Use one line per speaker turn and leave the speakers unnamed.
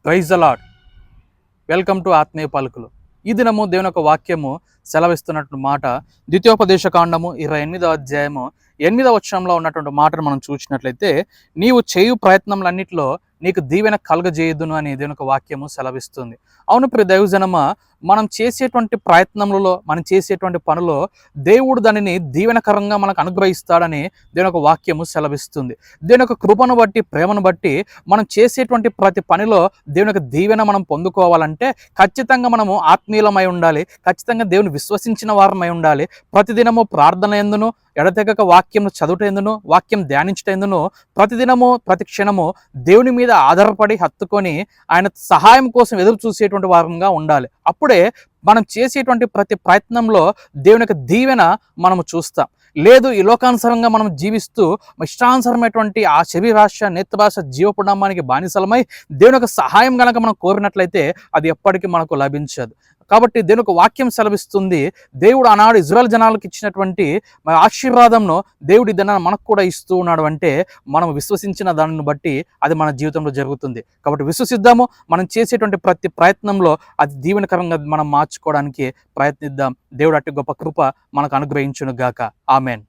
Praise the lord. Welcome to ఆత్మీయ పలుకులు. ఈ దినము దేవుని యొక్క వాక్యము సెలవిస్తున్నటువంటి మాట ద్వితీయోపదేశ కాండము 28వ అధ్యాయము 8వ వచనంలో ఉన్నటువంటి మాటను మనం చూసినట్లయితే, నీవు చేయు ప్రయత్నములన్నిటిలో నీకు దీవెన కలుగజేయుదును అని దేవుని యొక్క వాక్యము సెలవిస్తుంది. అవును ప్రియ దైవజనమా, మనం చేసేటువంటి ప్రయత్నములలో, మనం చేసేటువంటి పనులో దేవుడు దానిని దీవెనకరంగా మనకు అనుగ్రహిస్తాడని దేవుని యొక్క వాక్యము సెలవిస్తుంది. దేవుని యొక్క కృపను బట్టి, ప్రేమను బట్టి మనం చేసేటువంటి ప్రతి పనిలో దేవుని యొక్క దీవెన మనం పొందుకోవాలంటే ఖచ్చితంగా మనము ఆత్మీయులమై ఉండాలి. ఖచ్చితంగా దేవుని విశ్వసించిన వారమై ఉండాలి. ప్రతిదినము ప్రార్థన ఎందును, ఎడతెగక వాక్యం చదువుట ఎందును, వాక్యం ధ్యానించట ఎందును, ప్రతిదినము ప్రతి క్షణము దేవుని మీద ఆధారపడి హత్తుకొని ఆయన సహాయం కోసం ఎదురు చూసేటువంటి వారంగా ఉండాలి. అప్పుడే మనం చేసేటువంటి ప్రతి ప్రయత్నంలో దేవుని యొక్క దీవెన మనము చూస్తాం. లేదు, ఈ లోకానుసారంగా మనం జీవిస్తూ ఇష్టానుసరమైనటువంటి ఆ శరీరాశ, నేత్రాశ, జీవపుడంబానికి బానిసలమై దేవుని యొక్క సహాయం కనుక మనం కోరినట్లయితే అది ఎప్పటికీ మనకు లభించదు. కాబట్టి దేవుని యొక్క వాక్యం సెలవిస్తుంది, దేవుడు ఆనాడు ఇజ్రాయెల్ జనాలకు ఇచ్చినటువంటి ఆశీర్వాదంను దేవుడి దినాన్ని మనకు కూడా ఇస్తూ ఉన్నాడు. అంటే మనం విశ్వసించిన దానిని బట్టి అది మన జీవితంలో జరుగుతుంది. కాబట్టి విశ్వసిద్దాము. మనం చేసేటువంటి ప్రతి ప్రయత్నంలో అది దీవెనకరంగా మనం మార్చుకోవడానికి ప్రయత్నిద్దాం. దేవుడు అట్టి గొప్ప కృప మనకు అనుగ్రహించును గాక. ఆమెన్.